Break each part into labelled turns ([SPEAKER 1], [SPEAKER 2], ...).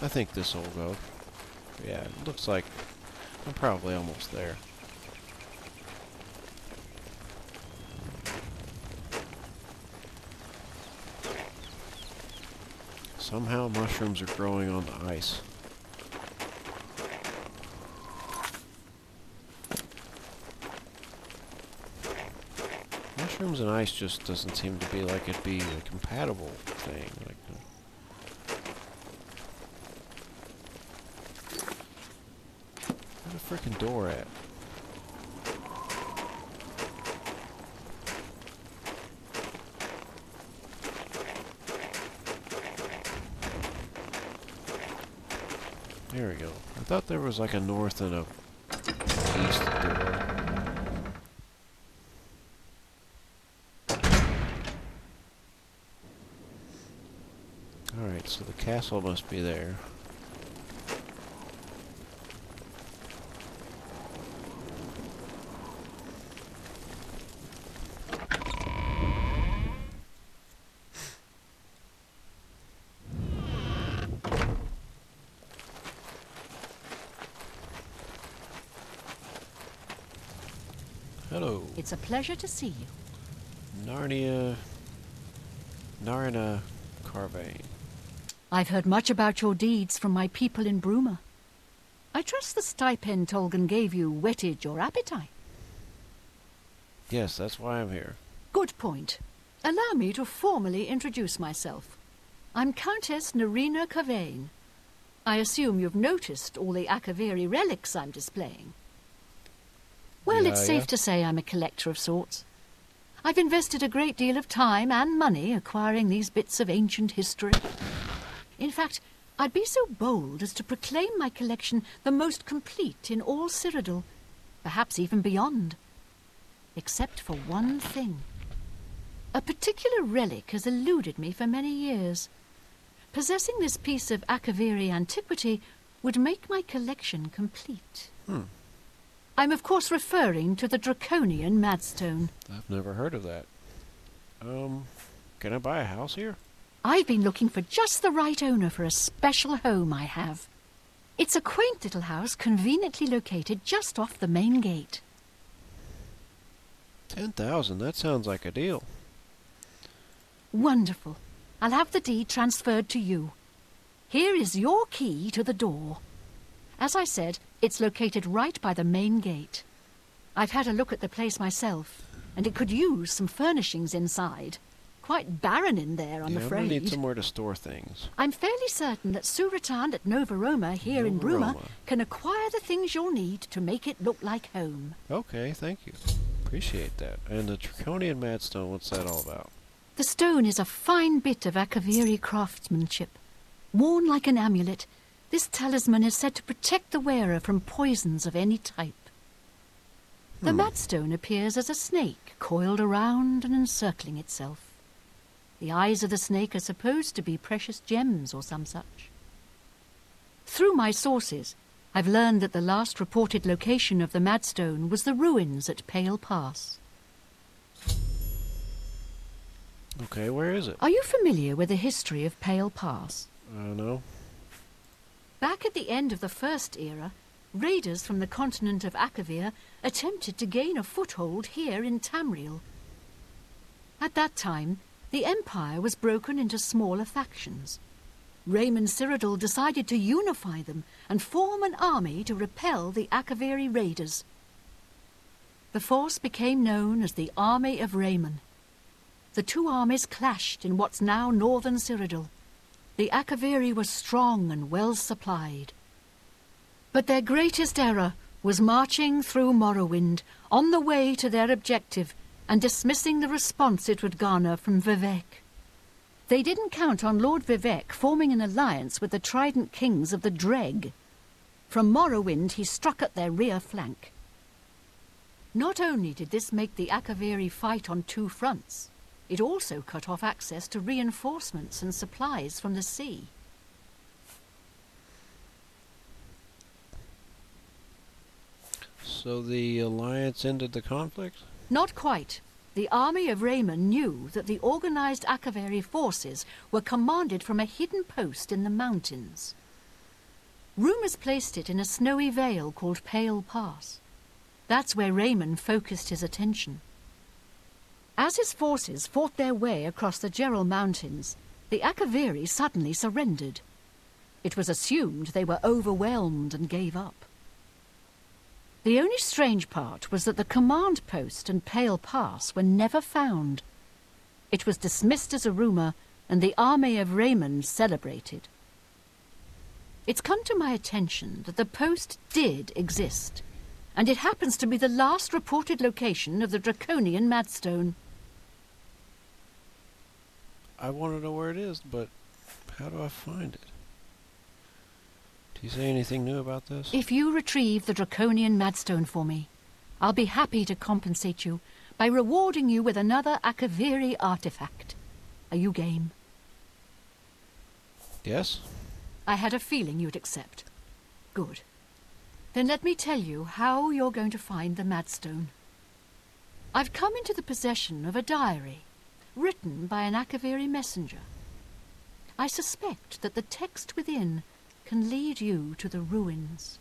[SPEAKER 1] I think this will go. Yeah, it looks like I'm probably almost there. Somehow mushrooms are growing on the ice. Mushrooms and ice just doesn't seem to be like it'd be a compatible thing. Like, where's the frickin' door at? There we go. I thought there was like a north and a east door. Alright, so the castle must be there. Hello.
[SPEAKER 2] It's a pleasure to see you.
[SPEAKER 1] Narnia Carvane.
[SPEAKER 2] I've heard much about your deeds from my people in Bruma. I trust the stipend Tolgan gave you whetted your appetite.
[SPEAKER 1] Yes, that's why I'm here.
[SPEAKER 2] Good point. Allow me to formally introduce myself. I'm Countess Narina Carvane. I assume you've noticed all the Akaviri relics I'm displaying. Well, it's safe to say I'm a collector of sorts. I've invested a great deal of time and money acquiring these bits of ancient history. In fact, I'd be so bold as to proclaim my collection the most complete in all Cyrodiil, perhaps even beyond. Except for one thing. A particular relic has eluded me for many years. Possessing this piece of Akaviri antiquity would make my collection complete. I'm of course referring to the Draconian Madstone.
[SPEAKER 1] I've never heard of that. Can I buy a house here?
[SPEAKER 2] I've been looking for just the right owner for a special home I have. It's a quaint little house conveniently located just off the main gate.
[SPEAKER 1] 10,000, that sounds like a deal.
[SPEAKER 2] Wonderful. I'll have the deed transferred to you. Here is your key to the door. As I said, it's located right by the main gate. I've had a look at the place myself, and it could use some furnishings inside. Quite barren in there, I'm afraid.
[SPEAKER 1] I'm gonna need somewhere to store things.
[SPEAKER 2] I'm fairly certain that Suratan at Nova Roma here in Bruma can acquire the things you'll need to make it look like home.
[SPEAKER 1] Okay, thank you. Appreciate that. And the Draconian Madstone, what's that all about?
[SPEAKER 2] The stone is a fine bit of Akaviri craftsmanship. Worn like an amulet, this talisman is said to protect the wearer from poisons of any type. The Madstone appears as a snake coiled around and encircling itself. The eyes of the snake are supposed to be precious gems or some such. Through my sources, I've learned that the last reported location of the Madstone was the ruins at Pale Pass.
[SPEAKER 1] Okay, where is it?
[SPEAKER 2] Are you familiar with the history of Pale Pass?
[SPEAKER 1] No.
[SPEAKER 2] Back at the end of the First Era, raiders from the continent of Akavir attempted to gain a foothold here in Tamriel. At that time, the Empire was broken into smaller factions. Raymond Cyrodiil decided to unify them and form an army to repel the Akaviri raiders. The force became known as the Army of Raymond. The two armies clashed in what's now northern Cyrodiil. The Akaviri were strong and well supplied. But their greatest error was marching through Morrowind on the way to their objective and dismissing the response it would garner from Vivek. They didn't count on Lord Vivek forming an alliance with the Trident Kings of the Dreg. From Morrowind he struck at their rear flank. Not only did this make the Akaviri fight on two fronts, it also cut off access to reinforcements and supplies from the sea.
[SPEAKER 1] So the Alliance ended the conflict?
[SPEAKER 2] Not quite. The army of Raymond knew that the organized Akaviri forces were commanded from a hidden post in the mountains. Rumours placed it in a snowy vale called Pale Pass. That's where Raymond focused his attention. As his forces fought their way across the Gerald Mountains, the Akaviri suddenly surrendered. It was assumed they were overwhelmed and gave up. The only strange part was that the command post and Pale Pass were never found. It was dismissed as a rumour, and the army of Raymond celebrated. It's come to my attention that the post did exist, and it happens to be the last reported location of the Draconian Madstone.
[SPEAKER 1] I want to know where it is, but how do I find it? Do you say anything new about this?
[SPEAKER 2] If you retrieve the Draconian Madstone for me, I'll be happy to compensate you by rewarding you with another Akaviri artifact. Are you game?
[SPEAKER 1] Yes?
[SPEAKER 2] I had a feeling you'd accept. Good. Then let me tell you how you're going to find the Madstone. I've come into the possession of a diary, written by an Akaviri messenger. I suspect that the text within can lead you to the ruins.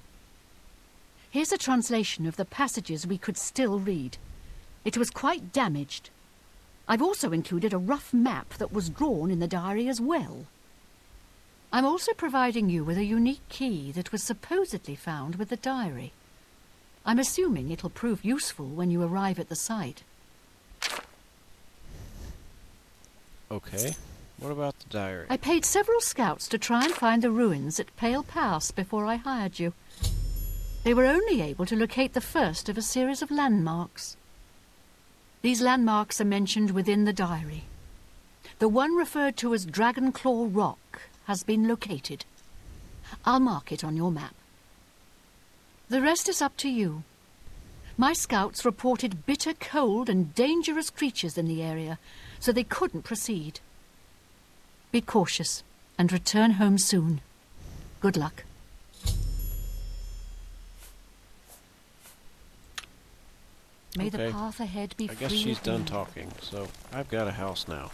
[SPEAKER 2] Here's a translation of the passages we could still read. It was quite damaged. I've also included a rough map that was drawn in the diary as well. I'm also providing you with a unique key that was supposedly found with the diary. I'm assuming it'll prove useful when you arrive at the site.
[SPEAKER 1] Okay. What about the diary?
[SPEAKER 2] I paid several scouts to try and find the ruins at Pale Pass before I hired you. They were only able to locate the first of a series of landmarks. These landmarks are mentioned within the diary. The one referred to as Dragon Claw Rock has been located. I'll mark it on your map. The rest is up to you. My scouts reported bitter cold and dangerous creatures in the area, so they couldn't proceed. Be cautious and return home soon. Good luck. May the path ahead be free.
[SPEAKER 1] I guess she's done talking, so I've got a house now.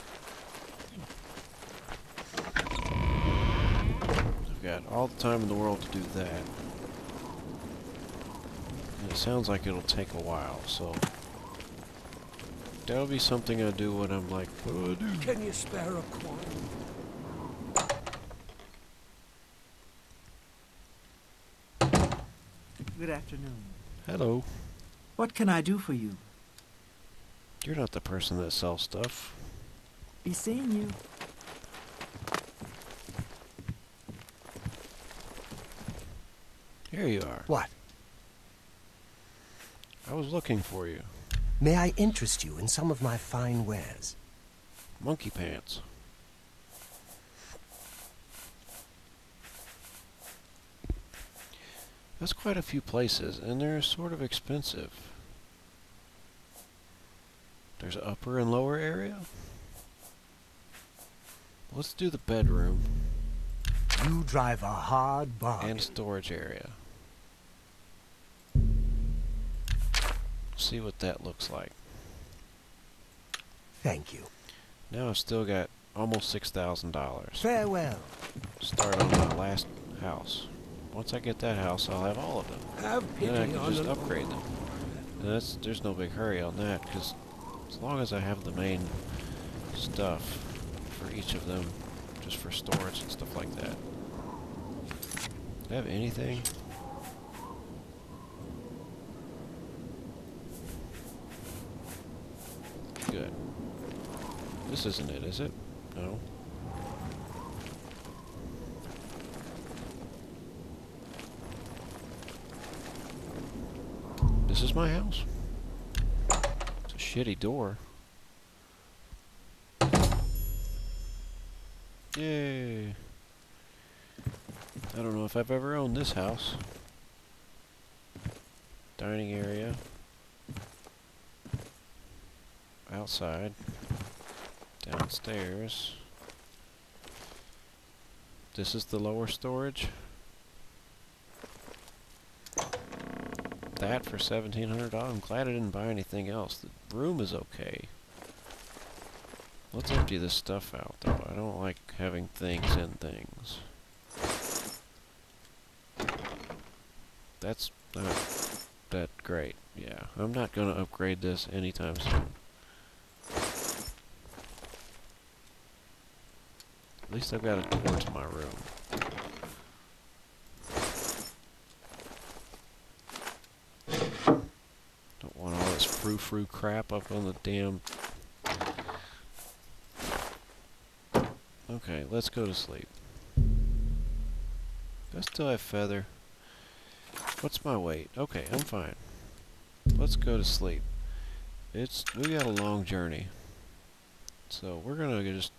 [SPEAKER 1] I've got all the time in the world to do that. And it sounds like it'll take a while, so that'll be something I do when I'm like, what do I do?
[SPEAKER 3] Can you spare a coin?
[SPEAKER 4] Good afternoon.
[SPEAKER 1] Hello.
[SPEAKER 4] What can I do for you?
[SPEAKER 1] You're not the person that sells stuff.
[SPEAKER 4] Be seeing you.
[SPEAKER 1] Here you are.
[SPEAKER 3] What?
[SPEAKER 1] I was looking for you.
[SPEAKER 3] May I interest you in some of my fine wares?
[SPEAKER 1] Monkey pants. That's quite a few places, and they're sort of expensive. There's upper and lower area. Let's do the bedroom.
[SPEAKER 3] You drive a hard bargain.
[SPEAKER 1] And storage area. See what that looks like.
[SPEAKER 3] Thank you.
[SPEAKER 1] Now I've still got almost $6,000.
[SPEAKER 3] Farewell.
[SPEAKER 1] Start on my last house. Once I get that house, I'll have all of them.
[SPEAKER 3] Have
[SPEAKER 1] Then I
[SPEAKER 3] pity
[SPEAKER 1] can
[SPEAKER 3] on
[SPEAKER 1] just
[SPEAKER 3] the
[SPEAKER 1] upgrade them. And there's no big hurry on that, because as long as I have the main stuff for each of them, just for storage and stuff like that. Do I have anything? Good. This isn't it, is it? No. This is my house. It's a shitty door. Yay. I don't know if I've ever owned this house. Dining area. Outside. Downstairs. This is the lower storage. That for $1,700. I'm glad I didn't buy anything else. The room is okay. Let's empty this stuff out, though. I don't like having things in things. that's not that great. Yeah, I'm not gonna upgrade this anytime soon. At least I've got a door to my room. Don't want all this frou-frou crap up on the damn... Okay, let's go to sleep. Do I still have feather? What's my weight? Okay, I'm fine. Let's go to sleep. We got a long journey. So we're gonna just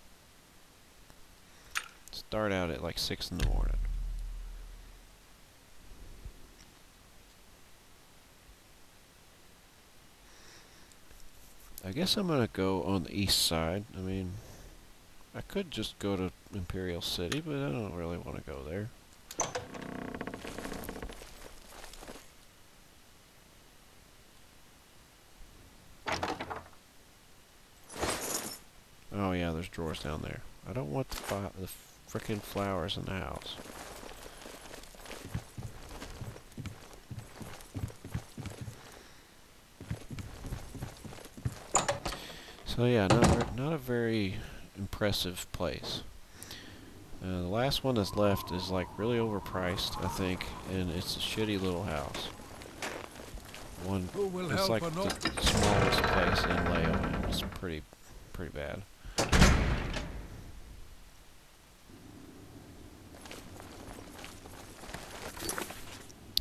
[SPEAKER 1] start out at like 6 in the morning. I guess I'm gonna go on the east side. I mean, I could just go to Imperial City, but I don't really want to go there. Oh yeah, there's drawers down there. I don't want the frickin' flowers in the house. So yeah, not a very impressive place. The last one that's left is like really overpriced, I think, and it's a shitty little house. It's like the smallest place in Leo. It's pretty bad.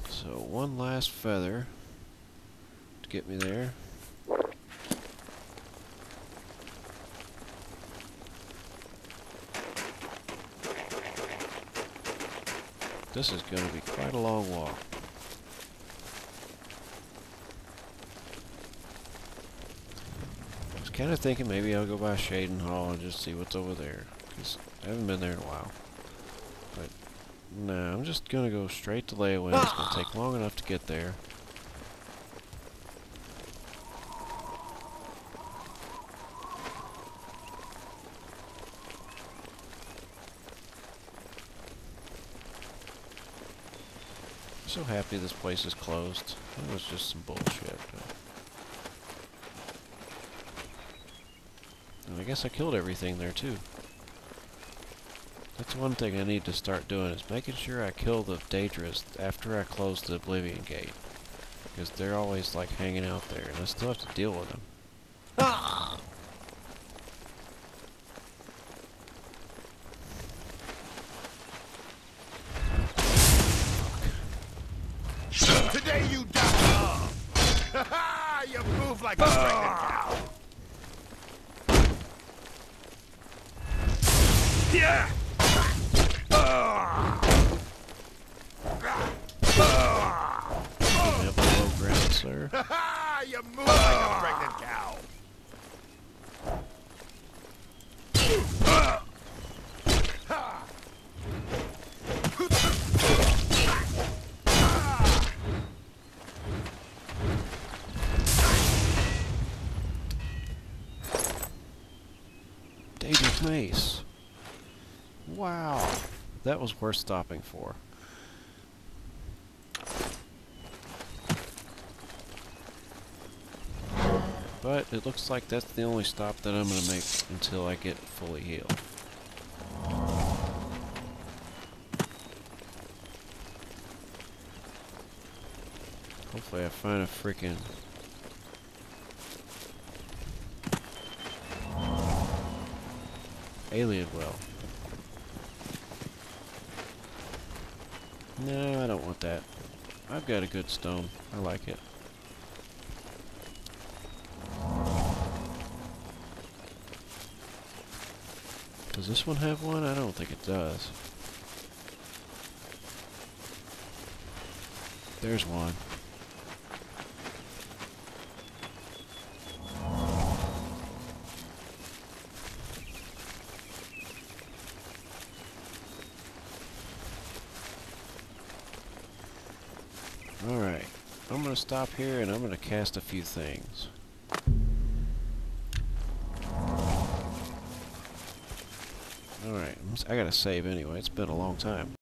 [SPEAKER 1] So one last feather to get me there. This is going to be quite a long walk. I was kind of thinking maybe I'll go by Shaden Hall and just see what's over there, because I haven't been there in a while. But, nah, I'm just going to go straight to Leyawind. It's going to take long enough to get there. So happy this place is closed. That was just some bullshit. And I guess I killed everything there too. That's one thing I need to start doing, is making sure I kill the Daedras after I close the Oblivion gate. Because they're always like hanging out there and I still have to deal with them.
[SPEAKER 3] Today you die! You move like a pregnant cow! Yeah!
[SPEAKER 1] Give me up below ground, sir.
[SPEAKER 3] You move like a pregnant cow!
[SPEAKER 1] Daedric Mace. Wow. That was worth stopping for. But it looks like that's the only stop that I'm going to make until I get fully healed. Hopefully I find a freaking... alien well. No, I don't want that. I've got a good stone. I like it. Does this one have one? I don't think it does. There's one. Alright, I'm going to stop here and I'm going to cast a few things. Alright, I gotta save anyway, it's been a long time.